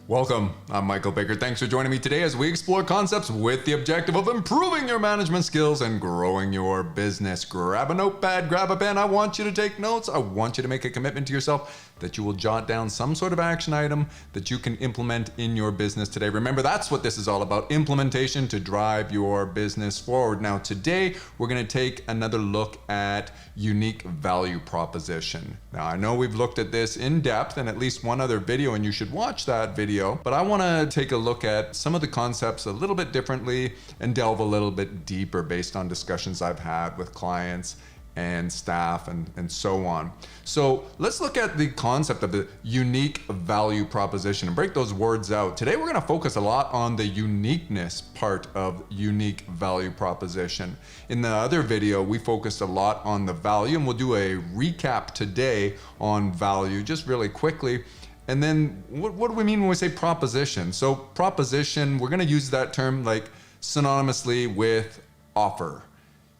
Welcome, I'm Michael Bickert. Thanks for joining me today as we explore concepts with the objective of improving your management skills and growing your business. Grab a notepad, grab a pen. I want you to take notes. I want you to make a commitment to yourself that you will jot down some sort of action item that you can implement in your business today. Remember, that's what this is all about, implementation to drive your business forward. Now, today, we're gonna take another look at unique value proposition. Now, I know we've looked at this in depth in at least one other video, and you should watch that video, but I wanna take a look at some of the concepts a little bit differently and delve a little bit deeper based on discussions I've had with clients and staff and so on. So let's look at the concept of the unique value proposition and break those words out. Today we're gonna focus a lot on the uniqueness part of unique value proposition. In the other video, we focused a lot on the value, and we'll do a recap today on value just really quickly. And then what do we mean when we say proposition? So proposition, we're gonna use that term like synonymously with offer.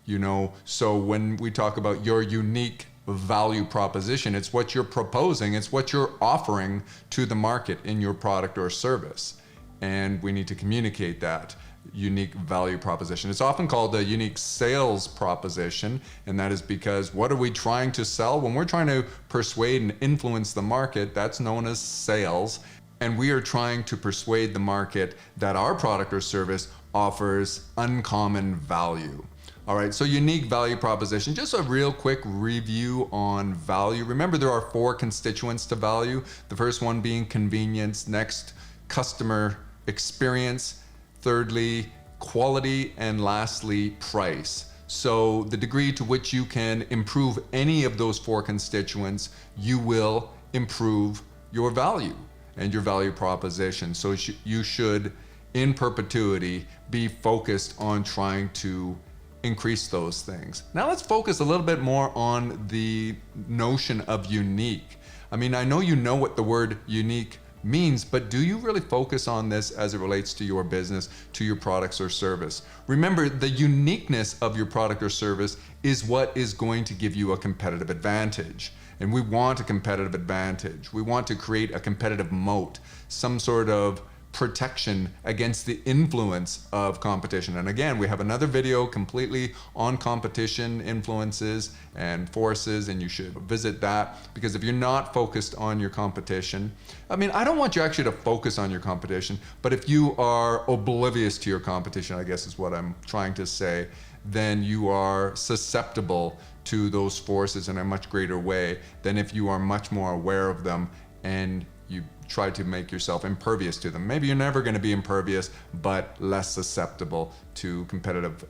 You know, so when we talk about your unique value proposition, it's what you're proposing, it's what you're offering to the market in your product or service. And we need to communicate that unique value proposition. It's often called a unique sales proposition, and that is because what are we trying to sell? When we're trying to persuade and influence the market, that's known as sales. And we are trying to persuade the market that our product or service offers uncommon value. All right, so unique value proposition, just a real quick review on value. Remember, there are 4 constituents to value. The first one being convenience, next, customer experience, thirdly, quality, and lastly, price. So the degree to which you can improve any of those 4 constituents, you will improve your value and your value proposition. So you should, in perpetuity, be focused on trying to increase those things. Now let's focus a little bit more on the notion of unique. I mean, I know you know what the word unique means, but do you really focus on this as it relates to your business, to your products or service? Remember, the uniqueness of your product or service is what is going to give you a competitive advantage. And we want a competitive advantage. We want to create a competitive moat, some sort of protection against the influence of competition. And again, we have another video completely on competition influences and forces, and you should visit that, because if you're not focused on your competition, I mean, I don't want you actually to focus on your competition, but if you are oblivious to your competition, I guess is what I'm trying to say, then you are susceptible to those forces in a much greater way than if you are much more aware of them and you try to make yourself impervious to them. Maybe you're never going to be impervious, but less susceptible to competitive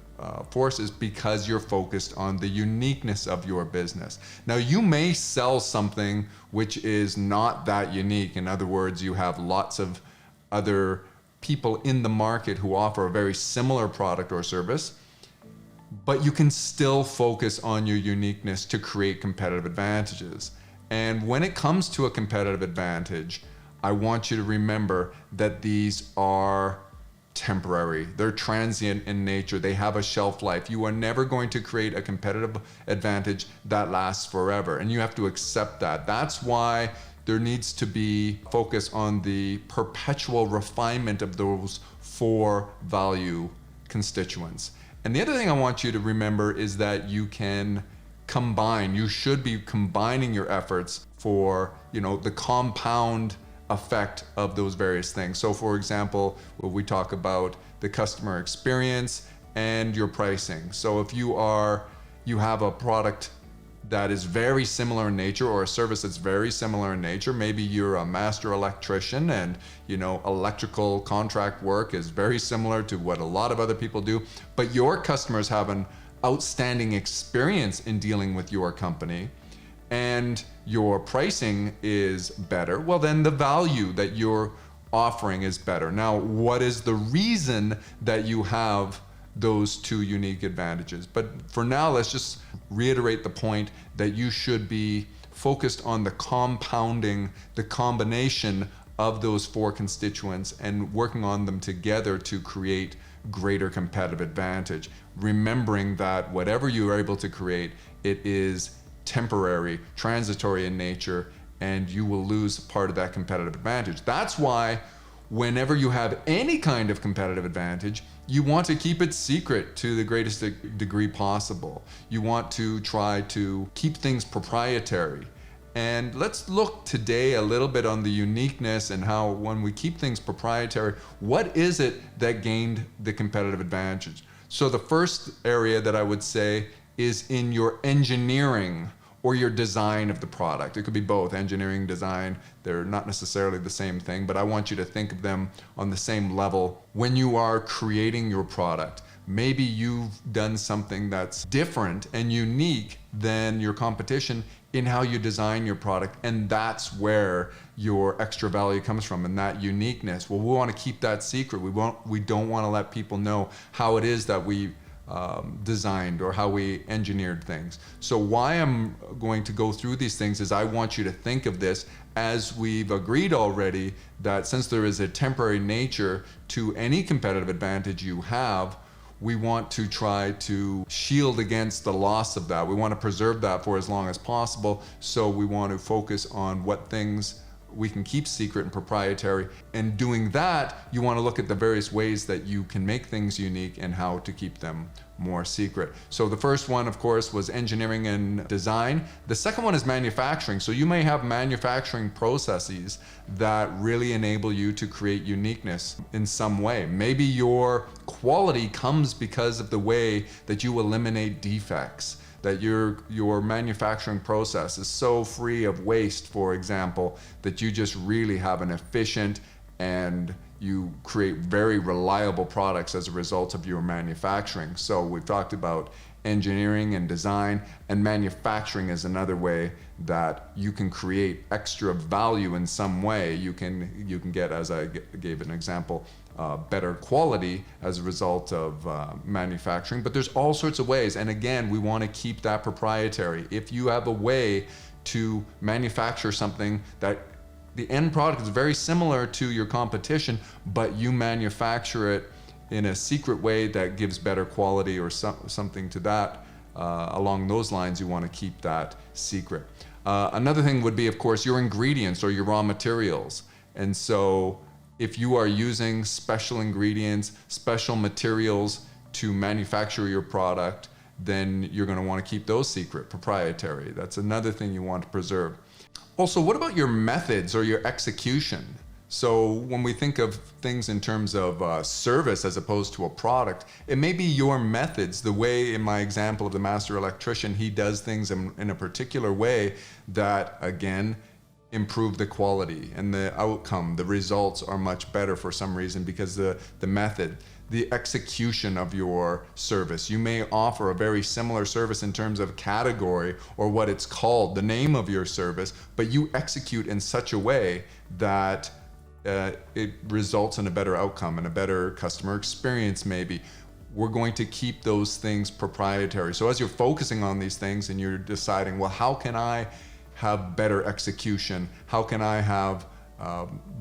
forces because you're focused on the uniqueness of your business. Now, you may sell something which is not that unique. In other words, you have lots of other people in the market who offer a very similar product or service, but you can still focus on your uniqueness to create competitive advantages. And when it comes to a competitive advantage, I want you to remember that these are temporary. They're transient in nature. They have a shelf life. You are never going to create a competitive advantage that lasts forever, and you have to accept that. That's why there needs to be focus on the perpetual refinement of those 4 value constituents. And the other thing I want you to remember is that you can combine. You should be combining your efforts for, the compound effect of those various things. So for example, we talk about the customer experience and your pricing. So if you have a product that is very similar in nature, or a service that's very similar in nature, maybe you're a master electrician and electrical contract work is very similar to what a lot of other people do, but your customers have an outstanding experience in dealing with your company and your pricing is better, well then the value that you're offering is better. Now, what is the reason that you have those 2 unique advantages? But for now, let's just reiterate the point that you should be focused on the compounding, the combination of those 4 constituents and working on them together to create greater competitive advantage. Remembering that whatever you are able to create, it is temporary, transitory in nature, and you will lose part of that competitive advantage. That's why whenever you have any kind of competitive advantage, you want to keep it secret to the greatest degree possible. You want to try to keep things proprietary. And let's look today a little bit on the uniqueness and how when we keep things proprietary, what is it that gained the competitive advantage? So the first area that I would say is in your engineering or your design of the product. It could be both, engineering, design. They're not necessarily the same thing, but I want you to think of them on the same level. When you are creating your product, maybe you've done something that's different and unique than your competition in how you design your product, and that's where your extra value comes from, and that uniqueness. Well, we want to keep that secret. We don't want to let people know how it is that we designed or how we engineered things. So why I'm going to go through these things is I want you to think of this as we've agreed already that since there is a temporary nature to any competitive advantage you have, we want to try to shield against the loss of that. We want to preserve that for as long as possible. So we want to focus on what things we can keep secret and proprietary. And doing that, you want to look at the various ways that you can make things unique and how to keep them more secret. So the first one, of course, was engineering and design. The second one is manufacturing. So you may have manufacturing processes that really enable you to create uniqueness in some way. Maybe your quality comes because of the way that you eliminate defects, that your manufacturing process is so free of waste, for example, that you just really have an efficient and you create very reliable products as a result of your manufacturing. So we've talked about engineering and design, and manufacturing is another way that you can create extra value in some way. You can get, as I gave an example, better quality as a result of manufacturing, but there's all sorts of ways. And again, we want to keep that proprietary. If you have a way to manufacture something that the end product is very similar to your competition, but you manufacture it in a secret way that gives better quality or something to that, along those lines, you want to keep that secret. Another thing would be, of course, your ingredients or your raw materials. And so if you are using special ingredients, special materials to manufacture your product, then you're going to want to keep those secret, proprietary. That's another thing you want to preserve. Also, what about your methods or your execution? So when we think of things in terms of service as opposed to a product, it may be your methods, the way in my example of the master electrician, he does things in a particular way that, again, improve the quality and the outcome. The results are much better for some reason because the method, the execution of your service. You may offer a very similar service in terms of category or what it's called, the name of your service, but you execute in such a way that it results in a better outcome and a better customer experience maybe. We're going to keep those things proprietary. So as you're focusing on these things and you're deciding, well, how can I have better execution? How can I have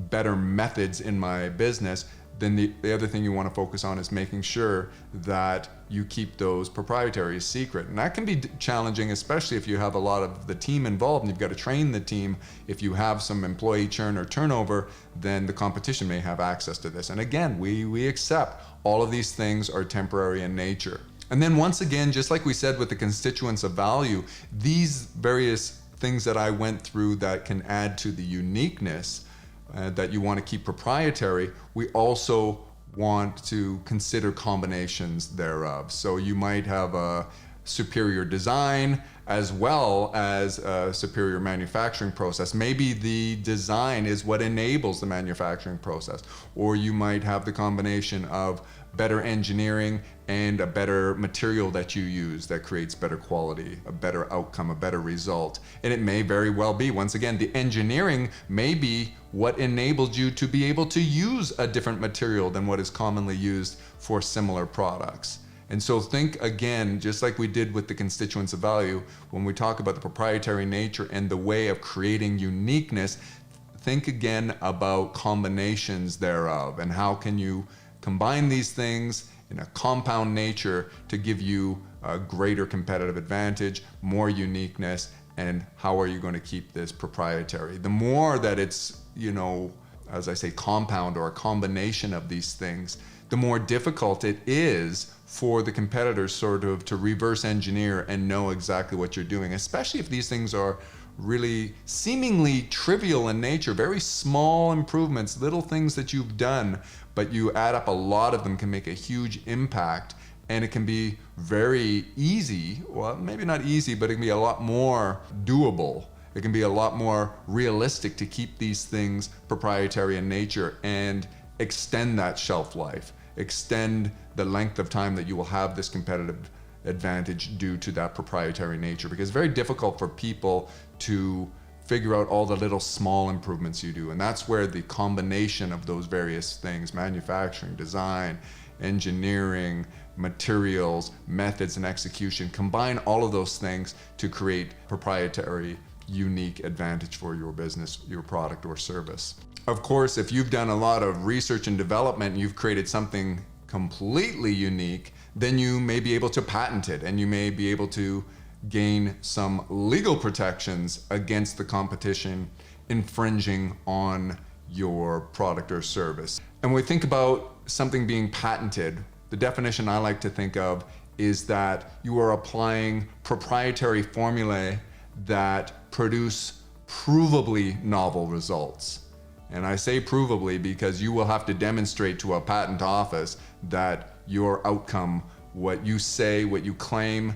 better methods in my business? Then the other thing you want to focus on is making sure that you keep those proprietary secret. And that can be challenging, especially if you have a lot of the team involved and you've got to train the team. If you have some employee churn or turnover, then the competition may have access to this. And again, we accept all of these things are temporary in nature. And then once again, just like we said with the constituents of value, these various things that I went through that can add to the uniqueness that you want to keep proprietary, we also want to consider combinations thereof. So you might have a superior design as well as a superior manufacturing process. Maybe the design is what enables the manufacturing process, or you might have the combination of better engineering and a better material that you use that creates better quality, a better outcome, a better result. And it may very well be, once again, the engineering may be what enabled you to be able to use a different material than what is commonly used for similar products. And so think again, just like we did with the constituents of value, when we talk about the proprietary nature and the way of creating uniqueness, think again about combinations thereof and how can you combine these things in a compound nature to give you a greater competitive advantage, more uniqueness, and how are you going to keep this proprietary? The more that it's, as I say, compound or a combination of these things, the more difficult it is for the competitors sort of to reverse engineer and know exactly what you're doing, especially if these things are really seemingly trivial in nature, very small improvements, little things that you've done, but you add up a lot of them can make a huge impact. And it can be very easy, well, maybe not easy, but it can be a lot more doable. It can be a lot more realistic to keep these things proprietary in nature and extend that shelf life, extend the length of time that you will have this competitive advantage due to that proprietary nature. Because it's very difficult for people to figure out all the little small improvements you do. And that's where the combination of those various things, manufacturing, design, engineering, materials, methods, and execution, combine all of those things to create proprietary, unique advantage for your business, your product, or service. Of course, if you've done a lot of research and development and you've created something completely unique, then you may be able to patent it, and you may be able to gain some legal protections against the competition infringing on your product or service. And when we think about something being patented, the definition I like to think of is that you are applying proprietary formulae that produce provably novel results. And I say provably because you will have to demonstrate to a patent office that your outcome, what you say, what you claim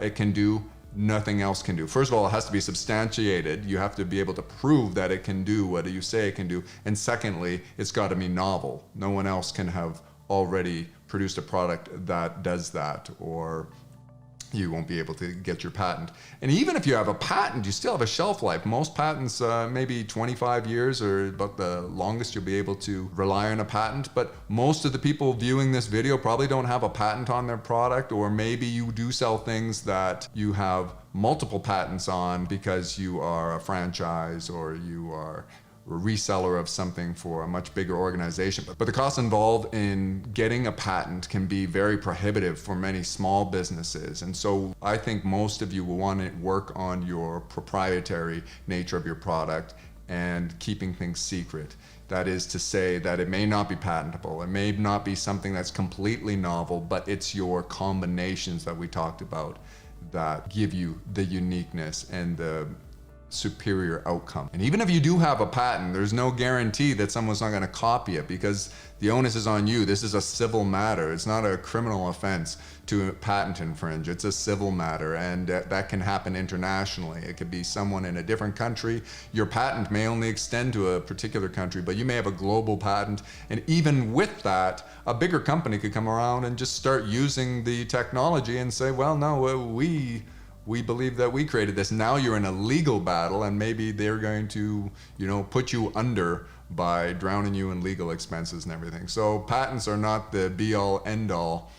it can do, nothing else can do. First of all, it has to be substantiated. You have to be able to prove that it can do what you say it can do. And secondly, it's got to be novel. No one else can have already produced a product that does that, or you won't be able to get your patent. And even if you have a patent, you still have a shelf life. Most patents, maybe 25 years or about the longest you'll be able to rely on a patent. But most of the people viewing this video probably don't have a patent on their product, or maybe you do sell things that you have multiple patents on because you are a franchise or you are a reseller of something for a much bigger organization. But the cost involved in getting a patent can be very prohibitive for many small businesses. And so I think most of you will want to work on your proprietary nature of your product and keeping things secret. That is to say that it may not be patentable, it may not be something that's completely novel, but it's your combinations that we talked about that give you the uniqueness and the superior outcome. And even if you do have a patent, there's no guarantee that someone's not going to copy it, because the onus is on you. This is a civil matter. It's not a criminal offense to patent infringe. It's a civil matter, and that can happen internationally. It could be someone in a different country. Your patent may only extend to a particular country, but you may have a global patent. And even with that, a bigger company could come around and just start using the technology and say, well, no, we believe that we created this. Now you're in a legal battle, and maybe they're going to, put you under by drowning you in legal expenses and everything. So patents are not the be-all, end-all.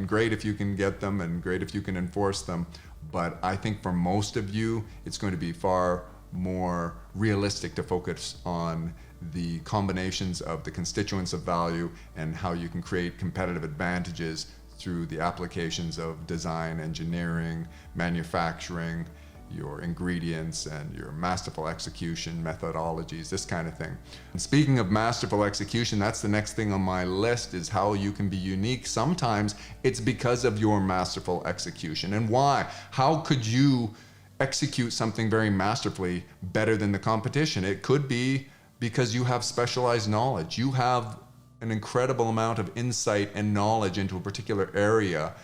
Great if you can get them and great if you can enforce them. But I think for most of you, it's going to be far more realistic to focus on the combinations of the constituents of value and how you can create competitive advantages through the applications of design, engineering, manufacturing, your ingredients, and your masterful execution methodologies, this kind of thing. And speaking of masterful execution, that's the next thing on my list, is how you can be unique. Sometimes it's because of your masterful execution. And why? How could you execute something very masterfully better than the competition? It could be because you have specialized knowledge. You have an incredible amount of insight and knowledge into a particular area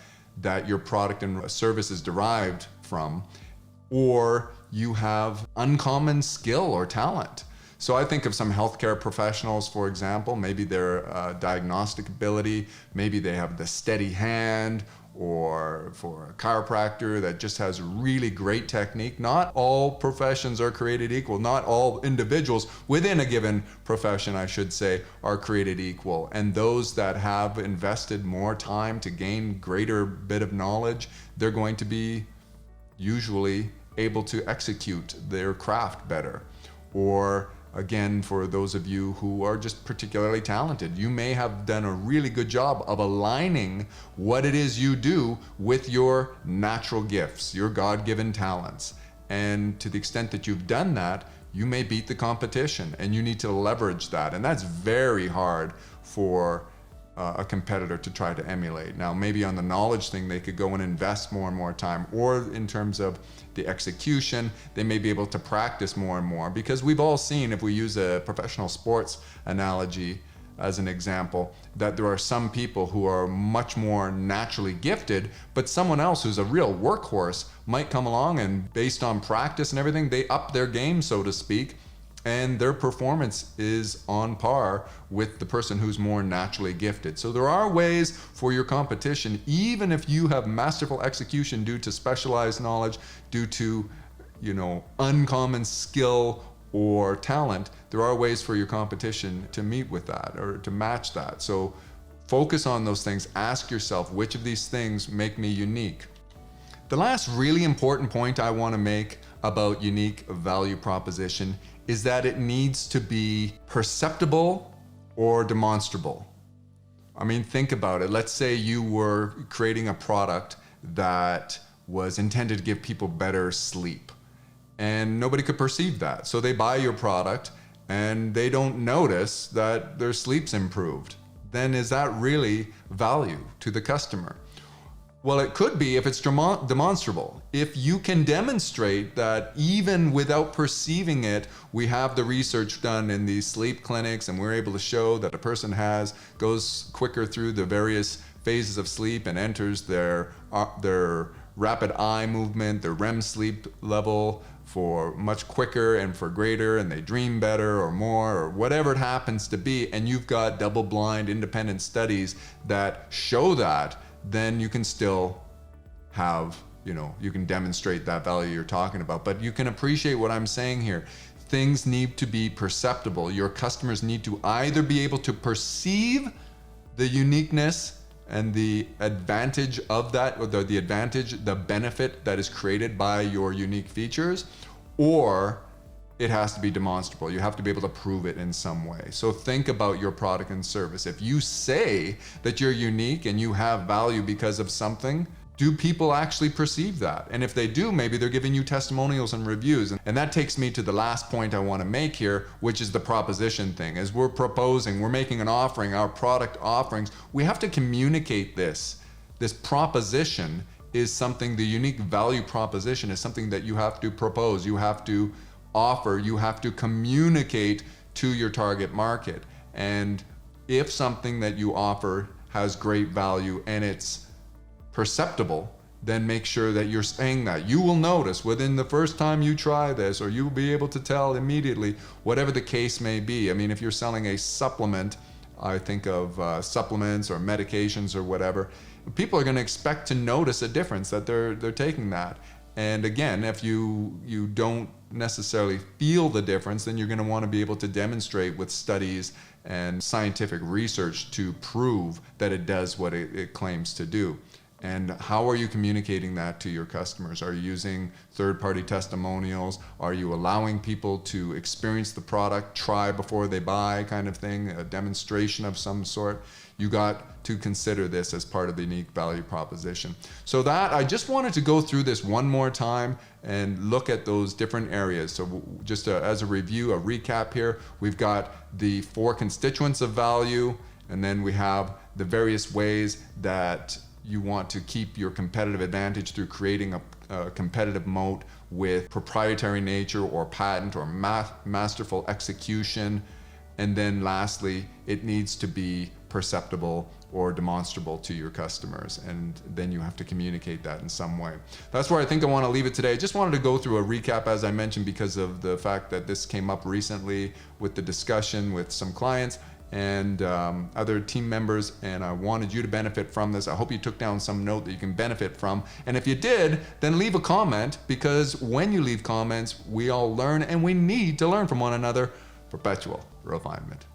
that your product and service is derived from, or you have uncommon skill or talent. So I think of some healthcare professionals, for example, maybe their diagnostic ability, maybe they have the steady hand, or for a chiropractor that just has really great technique. Not all professions are created equal. Not all individuals within a given profession, I should say, are created equal. And those that have invested more time to gain greater bit of knowledge, they're going to be usually able to execute their craft better. Or again, for those of you who are just particularly talented, you may have done a really good job of aligning what it is you do with your natural gifts, your God-given talents. And to the extent that you've done that, you may beat the competition, and you need to leverage that. And that's very hard for a competitor to try to emulate. Now, maybe on the knowledge thing, they could go and invest more and more time, or in terms of the execution, they may be able to practice more and more, because we've all seen, if we use a professional sports analogy as an example, that there are some people who are much more naturally gifted, but someone else who's a real workhorse might come along and based on practice and everything, they up their game, so to speak, and their performance is on par with the person who's more naturally gifted. So there are ways for your competition, even if you have masterful execution due to specialized knowledge, due to, uncommon skill or talent, there are ways for your competition to meet with that or to match that. So focus on those things. Ask yourself, which of these things make me unique? The last really important point I want to make about unique value proposition is that it needs to be perceptible or demonstrable. I mean, think about it. Let's say you were creating a product that was intended to give people better sleep, and nobody could perceive that. So they buy your product and they don't notice that their sleep's improved. Then is that really value to the customer? Well, it could be if it's demonstrable. If you can demonstrate that even without perceiving it, we have the research done in these sleep clinics, and we're able to show that a person goes quicker through the various phases of sleep and enters their rapid eye movement, their REM sleep level for much quicker and for greater, and they dream better or more or whatever it happens to be, and you've got double-blind independent studies that show that, then you can still have, you can demonstrate that value you're talking about. But you can appreciate what I'm saying here. Things need to be perceptible. Your customers need to either be able to perceive the uniqueness and the advantage of that, or the benefit that is created by your unique features, or it has to be demonstrable. You have to be able to prove it in some way. So think about your product and service. If you say that you're unique and you have value because of something, do people actually perceive that? And if they do, maybe they're giving you testimonials and reviews. And that takes me to the last point I want to make here, which is the proposition thing. As we're making an offering, our product offerings, we have to communicate this. This proposition is something, the unique value proposition is something that you have to propose, you have to offer, you have to communicate to your target market. And if something that you offer has great value and it's perceptible, then make sure that you're saying that. You will notice within the first time you try this, or you'll be able to tell immediately, whatever the case may be. I mean, if you're selling a supplement, I think of supplements or medications or whatever, people are going to expect to notice a difference that they're taking that. And again, if you don't necessarily feel the difference, then you're going to want to be able to demonstrate with studies and scientific research to prove that it does what it claims to do. And how are you communicating that to your customers? Are you using third-party testimonials? Are you allowing people to experience the product, try before they buy kind of thing, a demonstration of some sort? You got to consider this as part of the unique value proposition. So that, I just wanted to go through this one more time and look at those different areas. So just as a review, a recap here, we've got the 4 constituents of value, and then we have the various ways that you want to keep your competitive advantage through creating a competitive moat with proprietary nature or patent or masterful execution. And then lastly, it needs to be perceptible or demonstrable to your customers, and then you have to communicate that in some way. That's where I think I want to leave it today. I just wanted to go through a recap, as I mentioned, because of the fact that this came up recently with the discussion with some clients and other team members, and I wanted you to benefit from this. I hope you took down some note that you can benefit from, and if you did, then leave a comment, because when you leave comments, we all learn, and we need to learn from one another. Perpetual refinement.